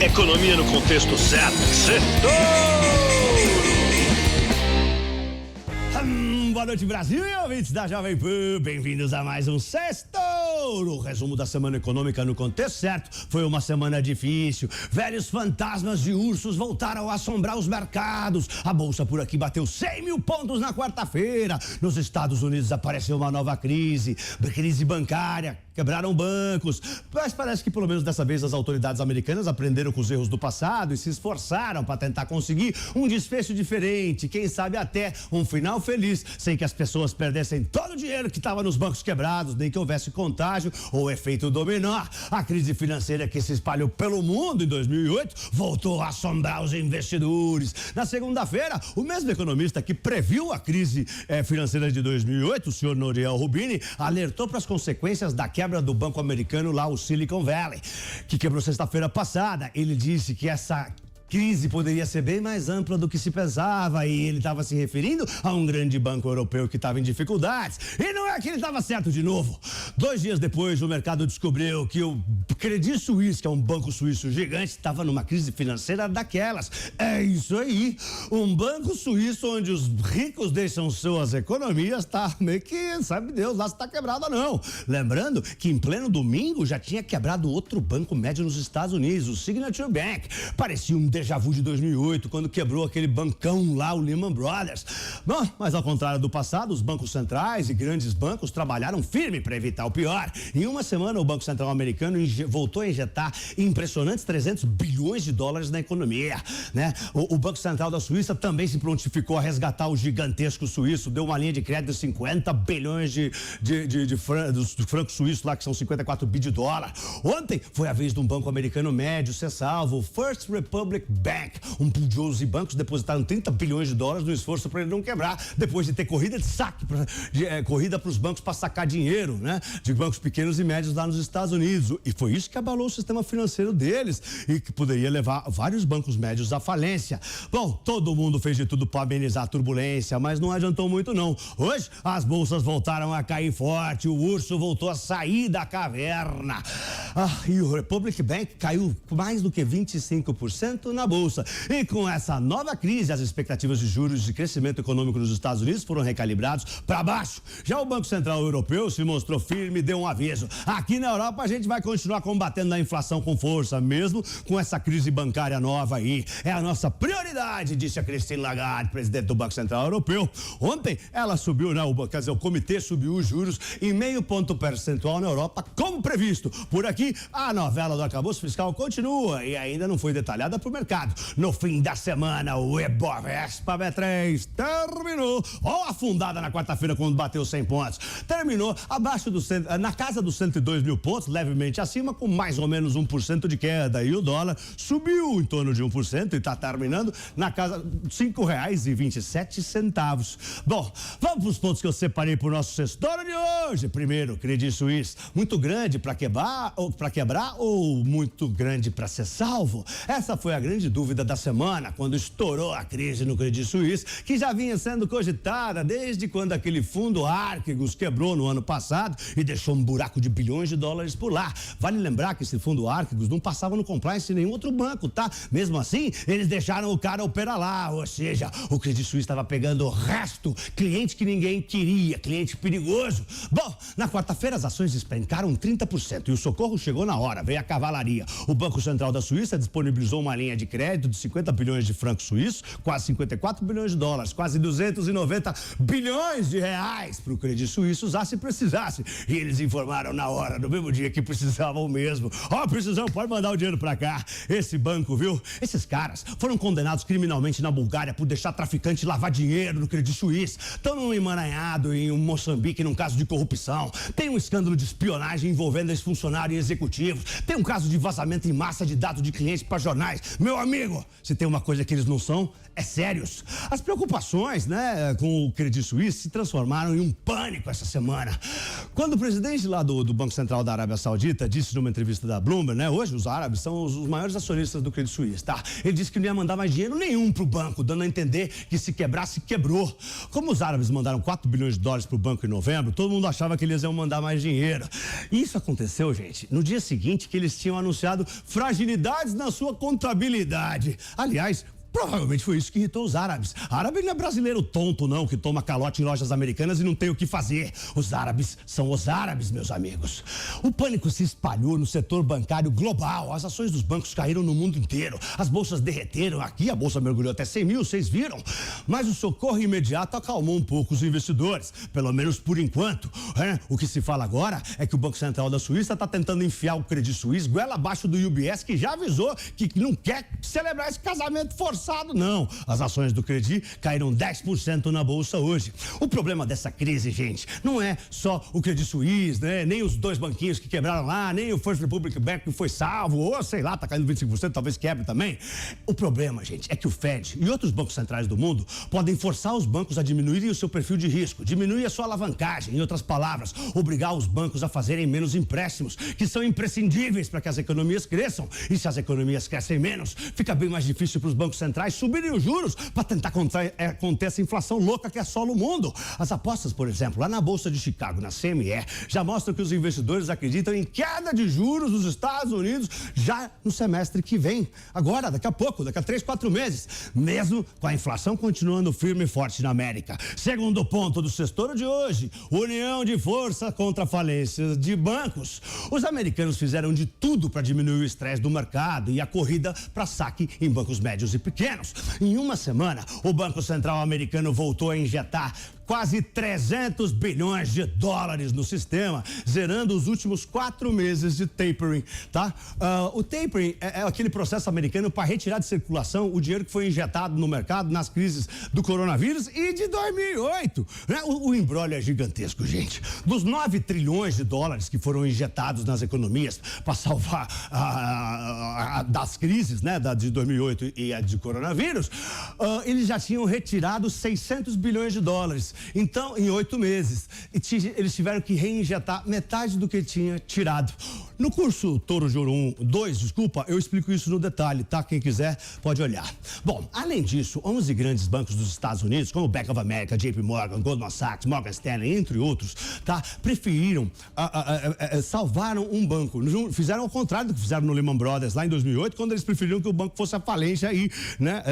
Economia no contexto certo. Boa noite, Brasil e ouvintes da Jovem Pan. Bem-vindos a mais um Sextou. O resumo da semana econômica no contexto certo. Foi uma semana difícil. Velhos fantasmas de ursos voltaram a assombrar os mercados. A bolsa por aqui bateu 100 mil pontos na quarta-feira. Nos Estados Unidos apareceu uma nova crise bancária. Quebraram bancos, mas parece que pelo menos dessa vez as autoridades americanas aprenderam com os erros do passado e se esforçaram para tentar conseguir um desfecho diferente, quem sabe até um final feliz, sem que as pessoas perdessem todo o dinheiro que estava nos bancos quebrados, nem que houvesse contágio ou efeito dominó. A crise financeira que se espalhou pelo mundo em 2008 voltou a assombrar os investidores. Na segunda-feira, o mesmo economista que previu a crise financeira de 2008, o senhor Nouriel Roubini, alertou para as consequências da quebra do banco americano lá, o Silicon Valley, que quebrou sexta-feira passada. Ele disse que essa crise poderia ser bem mais ampla do que se pensava e ele estava se referindo a um grande banco europeu que estava em dificuldades. E não é que ele estava certo de novo. 2 dias depois, o mercado descobriu que o Credit Suisse, que é um banco suíço gigante, estava numa crise financeira daquelas. É isso aí. Um banco suíço onde os ricos deixam suas economias, tá meio que, sabe Deus lá se está quebrado ou não. Lembrando que em pleno domingo já tinha quebrado outro banco médio nos Estados Unidos, o Signature Bank. Parecia um déjà vu de 2008, quando quebrou aquele bancão lá, o Lehman Brothers. Bom, mas ao contrário do passado, os bancos centrais e grandes bancos trabalharam firme para evitar o pior. Em uma semana, o Banco Central americano voltou a injetar impressionantes 300 bilhões de dólares na economia, né? O Banco Central da Suíça também se prontificou a resgatar o gigantesco suíço, deu uma linha de crédito de 50 bilhões do franco suíço lá, que são 54 bi de dólar. Ontem foi a vez de um banco americano médio ser salvo, o First Republic Bank. Um pool de 11 bancos depositaram 30 bilhões de dólares no esforço para ele não quebrar, depois de ter corrida de saque, corrida para os bancos para sacar dinheiro, né? De bancos pequenos e médios lá nos Estados Unidos. E foi isso que abalou o sistema financeiro deles e que poderia levar vários bancos médios à falência. Bom, todo mundo fez de tudo para amenizar a turbulência, mas não adiantou muito não. Hoje, as bolsas voltaram a cair forte, o urso voltou a sair da caverna. E o Republic Bank caiu mais do que 25% na bolsa. E com essa nova crise, as expectativas de juros de crescimento econômico nos Estados Unidos foram recalibrados para baixo. Já o Banco Central Europeu se mostrou firme e deu um aviso. Aqui na Europa a gente vai continuar combatendo a inflação com força, mesmo com essa crise bancária nova aí. É a nossa prioridade, disse a Christine Lagarde, presidente do Banco Central Europeu. Ontem ela subiu, né? O comitê subiu os juros em 0,5 ponto percentual na Europa, como previsto. Por aqui, a novela do arcabouço fiscal continua e ainda não foi detalhada para o mercado. No fim da semana, o Ibovespa B3 terminou, afundada na quarta-feira quando bateu 100 pontos. Terminou abaixo na casa dos 102 mil pontos, levemente acima, com mais ou menos 1% de queda. E o dólar subiu em torno de 1% e está terminando na casa de R$5,27. Bom, vamos para os pontos que eu separei para o nosso sextório de hoje. Primeiro, Credit Suisse, muito grande para quebrar ou muito grande para ser salvo? Essa foi a grande dúvida da semana, quando estourou a crise no Credit Suisse, que já vinha sendo cogitada desde quando aquele fundo Archegos quebrou no ano passado e deixou um buraco de bilhões de dólares por lá. Vale lembrar que esse fundo Archegos não passava no compliance de nenhum outro banco, tá? Mesmo assim, eles deixaram o cara operar lá, ou seja, o Credit Suisse estava pegando o resto, cliente que ninguém queria, cliente perigoso. Bom, na quarta-feira as ações despencaram 30% e o socorro chegou na hora, veio a cavalaria. O Banco Central da Suíça disponibilizou uma linha de crédito de 50 bilhões de francos suíços, quase 54 bilhões de dólares, quase 290 bilhões de reais para o Credit Suisse usar se precisasse. E eles informaram na hora, no mesmo dia que precisavam mesmo. Precisamos, pode mandar o dinheiro para cá. Esse banco, viu? Esses caras foram condenados criminalmente na Bulgária por deixar traficante lavar dinheiro no Credit Suisse. Estão num emaranhado em Moçambique num caso de corrupção. Tem um escândalo de espionagem envolvendo ex-funcionário e executivos. Tem um caso de vazamento em massa de dados de clientes para jornais. Meu amigo, se tem uma coisa que eles não são, é sérios. As preocupações, né, com o Credit Suisse se transformaram em um pânico essa semana. Quando o presidente lá do Banco Central da Arábia Saudita disse numa entrevista da Bloomberg, né, hoje os árabes são os maiores acionistas do Credit Suisse, tá? Ele disse que não ia mandar mais dinheiro nenhum pro banco, dando a entender que se quebrasse, quebrou. Como os árabes mandaram 4 bilhões de dólares pro banco em novembro, todo mundo achava que eles iam mandar mais dinheiro. Isso aconteceu, gente, no dia seguinte que eles tinham anunciado fragilidades na sua contabilidade. Aliás, provavelmente foi isso que irritou os árabes. Árabe não é brasileiro tonto, não, que toma calote em lojas americanas e não tem o que fazer. Os árabes são os árabes, meus amigos. O pânico se espalhou no setor bancário global. As ações dos bancos caíram no mundo inteiro. As bolsas derreteram. Aqui a bolsa mergulhou até 100 mil, vocês viram? Mas o socorro imediato acalmou um pouco os investidores, pelo menos por enquanto. O que se fala agora é que o Banco Central da Suíça está tentando enfiar o Credit Suisse goela abaixo do UBS, que já avisou que não quer celebrar esse casamento forçado. Não, as ações do Credit caíram 10% na bolsa hoje. O problema dessa crise, gente, não é só o Credit Suisse, né? Nem os dois banquinhos que quebraram lá, nem o First Republic Bank que foi salvo, ou sei lá, tá caindo 25%, talvez quebre também. O problema, gente, é que o Fed e outros bancos centrais do mundo podem forçar os bancos a diminuírem o seu perfil de risco, diminuir a sua alavancagem, em outras palavras, obrigar os bancos a fazerem menos empréstimos, que são imprescindíveis para que as economias cresçam. E se as economias crescem menos, fica bem mais difícil para os bancos centrais subirem os juros para tentar conter essa inflação louca que assola o mundo. As apostas, por exemplo, lá na Bolsa de Chicago, na CME, já mostram que os investidores acreditam em queda de juros nos Estados Unidos já no semestre que vem. Agora, daqui a pouco, daqui a 3, 4 meses, mesmo com a inflação continuando firme e forte na América. Segundo ponto do sextouro de hoje, união de força contra a falência de bancos. Os americanos fizeram de tudo para diminuir o estresse do mercado e a corrida para saque em bancos médios e pequenos. Em uma semana, o Banco Central americano voltou a injetar quase 300 bilhões de dólares no sistema, zerando os últimos 4 meses de tapering, tá? O tapering é aquele processo americano para retirar de circulação o dinheiro que foi injetado no mercado nas crises do coronavírus e de 2008. Né? O imbróglio é gigantesco, gente. Dos 9 trilhões de dólares que foram injetados nas economias para salvar das crises, né, de 2008 e a de coronavírus, eles já tinham retirado 600 bilhões de dólares. Então, em 8 meses, eles tiveram que reinjetar metade do que tinha tirado. No curso Toro de Ouro 2, eu explico isso no detalhe, tá? Quem quiser pode olhar. Bom, além disso, 11 grandes bancos dos Estados Unidos, como Bank of America, JP Morgan, Goldman Sachs, Morgan Stanley, entre outros, tá? Preferiram, salvaram um banco. Fizeram ao contrário do que fizeram no Lehman Brothers lá em 2008, quando eles preferiram que o banco fosse a falência e, né,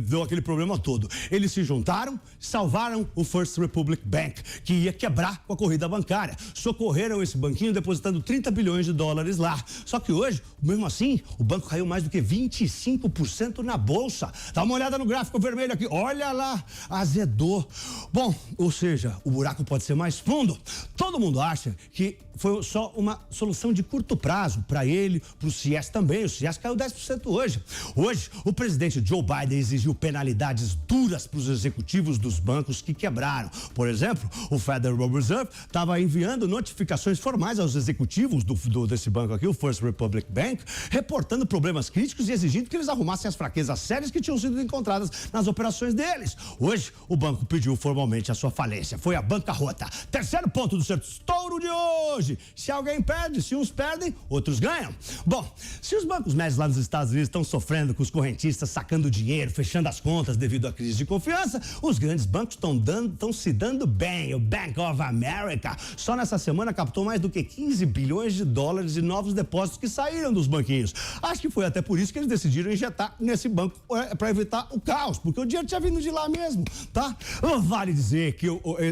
deu aquele problema todo. Eles se juntaram, salvaram o First Republic Bank, que ia quebrar com a corrida bancária. Socorreram esse banquinho depositando 30 bilhões de dólares lá. Só que hoje, mesmo assim, o banco caiu mais do que 25% na bolsa. Dá uma olhada no gráfico vermelho aqui. Olha lá, azedou. Bom, ou seja, o buraco pode ser mais fundo. Todo mundo acha que foi só uma solução de curto prazo para ele, para o CS também. O CS caiu 10% hoje. Hoje, o presidente Joe Biden exigiu penalidades duras para os executivos dos bancos que quebraram. Por exemplo, o Federal Reserve estava enviando notificações formais aos executivos desse banco aqui, o First Republic Bank, reportando problemas críticos e exigindo que eles arrumassem as fraquezas sérias que tinham sido encontradas nas operações deles. Hoje, o banco pediu formalmente a sua falência. Foi a bancarrota. Terceiro ponto do sextouro de hoje. Se alguém perde, se uns perdem, outros ganham. Bom, se os bancos médios lá nos Estados Unidos estão sofrendo com os correntistas sacando dinheiro, fechando as contas devido à crise de confiança, os grandes bancos estão se dando bem. O Bank of America só nessa semana captou mais do que 15 bilhões de dólares de novos depósitos que saíram dos banquinhos. Acho que foi até por isso que eles decidiram injetar nesse banco para evitar o caos, porque o dinheiro tinha vindo de lá mesmo, tá? Vale dizer que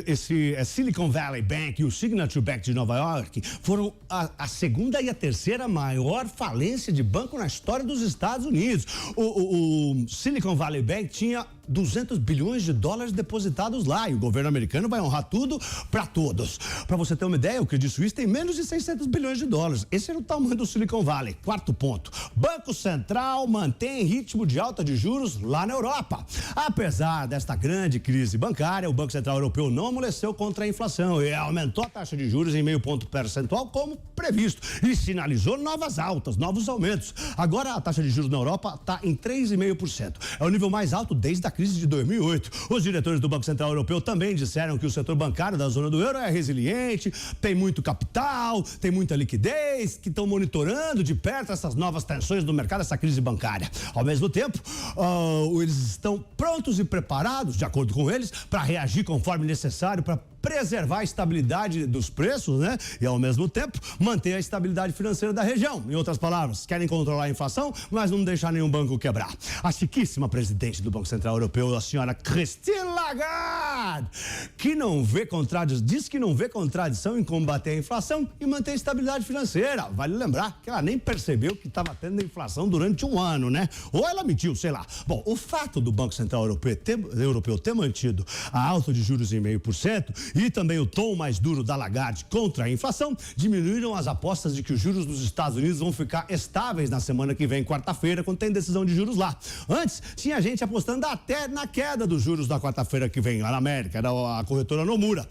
esse Silicon Valley Bank e o Signature Bank de Nova York foram a segunda e a terceira maior falência de banco na história dos Estados Unidos. O Silicon Valley Bank tinha 200 bilhões de dólares depositados lá e o governo americano vai honrar tudo para todos. Para você ter uma ideia, o Credit Suisse tem menos de 600 bilhões de dólares. Esse era o tamanho do Silicon Valley. Quarto ponto. Banco Central mantém ritmo de alta de juros lá na Europa. Apesar desta grande crise bancária, o Banco Central Europeu não amoleceu contra a inflação e aumentou a taxa de juros em meio ponto percentual como previsto e sinalizou novas altas, novos aumentos. Agora a taxa de juros na Europa está em 3,5%. É o nível mais alto desde a crise de 2008. Os diretores do Banco Central Europeu também disseram que o setor bancário da zona do euro é resiliente, tem muito capital, tem muita liquidez, que estão monitorando de perto essas novas tensões do mercado, essa crise bancária. Ao mesmo tempo, eles estão prontos e preparados, de acordo com eles, para reagir conforme necessário para preservar a estabilidade dos preços, né? E, ao mesmo tempo, manter a estabilidade financeira da região. Em outras palavras, querem controlar a inflação, mas não deixar nenhum banco quebrar. A chiquíssima presidente do Banco Central Europeu, a senhora Christine Lagarde, diz que não vê contradição em combater a inflação e manter a estabilidade financeira. Vale lembrar que ela nem percebeu que estava tendo inflação durante um ano, né? Ou ela mentiu, sei lá. Bom, o fato do Banco Central Europeu ter mantido a alta de juros em 0,5% e também o tom mais duro da Lagarde contra a inflação diminuíram as apostas de que os juros dos Estados Unidos vão ficar estáveis na semana que vem, quarta-feira, quando tem decisão de juros lá. Antes, tinha gente apostando até na queda dos juros da quarta-feira que vem lá na América, era a corretora Nomura.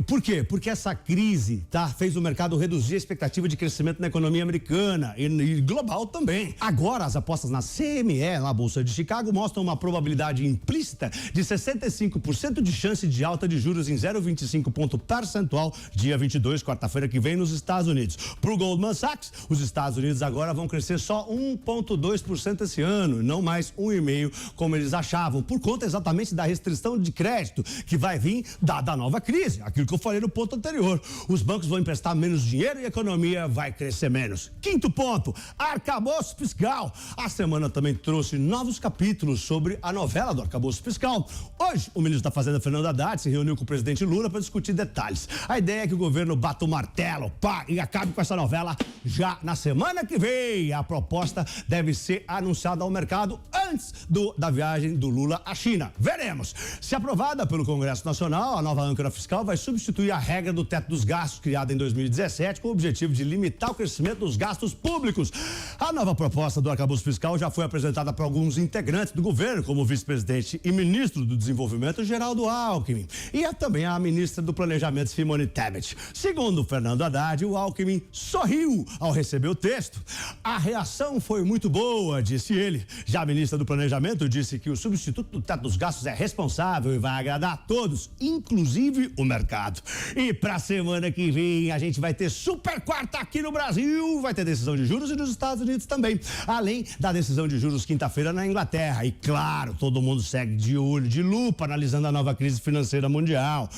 Por quê? Porque essa crise fez o mercado reduzir a expectativa de crescimento na economia americana e global também. Agora, as apostas na CME, na Bolsa de Chicago, mostram uma probabilidade implícita de 65% de chance de alta de juros em 0,25 ponto percentual, dia 22, quarta-feira que vem, nos Estados Unidos. Para o Goldman Sachs, os Estados Unidos agora vão crescer só 1,2% esse ano, não mais 1,5% como eles achavam, por conta exatamente da restrição de crédito que vai vir da nova crise. Aquilo que eu falei no ponto anterior. Os bancos vão emprestar menos dinheiro e a economia vai crescer menos. Quinto ponto, arcabouço fiscal. A semana também trouxe novos capítulos sobre a novela do arcabouço fiscal. Hoje, o ministro da Fazenda, Fernando Haddad, se reuniu com o presidente Lula para discutir detalhes. A ideia é que o governo bata o martelo, e acabe com essa novela já na semana que vem. A proposta deve ser anunciada ao mercado antes da viagem do Lula à China. Veremos. Se aprovada pelo Congresso Nacional, a nova âncora fiscal vai substituir a regra do teto dos gastos, criada em 2017, com o objetivo de limitar o crescimento dos gastos públicos. A nova proposta do arcabouço fiscal já foi apresentada para alguns integrantes do governo, como o vice-presidente e ministro do Desenvolvimento, Geraldo Alckmin, e também a ministra do Planejamento, Simone Tebet. Segundo Fernando Haddad, o Alckmin sorriu ao receber o texto. A reação foi muito boa, disse ele. Já a ministra do Planejamento disse que o substituto do teto dos gastos é responsável e vai agradar a todos, inclusive o mercado. E pra semana que vem a gente vai ter super quarta aqui no Brasil, vai ter decisão de juros e nos Estados Unidos também, além da decisão de juros quinta-feira na Inglaterra. E claro, todo mundo segue de olho, de lupa, analisando a nova crise financeira mundial.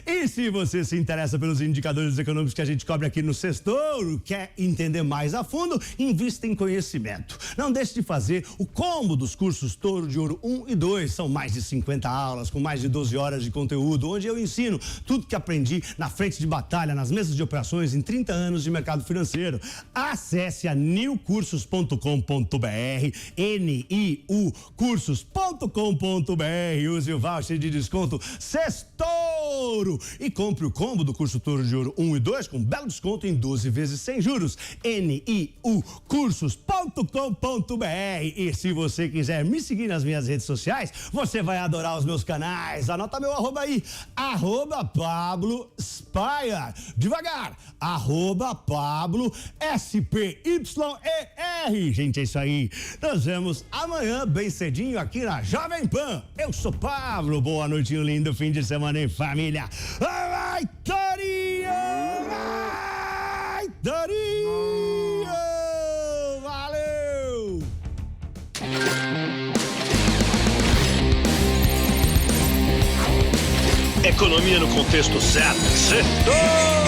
E se você se interessa pelos indicadores econômicos que a gente cobre aqui no Sextouro, quer entender mais a fundo, invista em conhecimento. Não deixe de fazer o combo dos cursos Touro de Ouro 1 e 2. São mais de 50 aulas com mais de 12 horas de conteúdo, onde eu ensino tudo que aprendi na frente de batalha, nas mesas de operações, em 30 anos de mercado financeiro. Acesse a newcursos.com.br, niucursos.com.br, use o voucher de desconto Sextouro e compre o combo do curso Touro de Ouro 1 e 2 com belo desconto em 12 vezes sem juros. niucursos.com.br. E se você quiser me seguir nas minhas redes sociais, você vai adorar os meus canais. Anota meu @ aí, @Pablo Spyer. Devagar, @Pablo SPYER. Gente, é isso aí. Nos vemos amanhã, bem cedinho, aqui na Jovem Pan. Eu sou Pablo. Boa noite e um lindo fim de semana em família. Vai, Torinho! Vai, Torinho! Valeu! Economia no contexto certo. Sextou!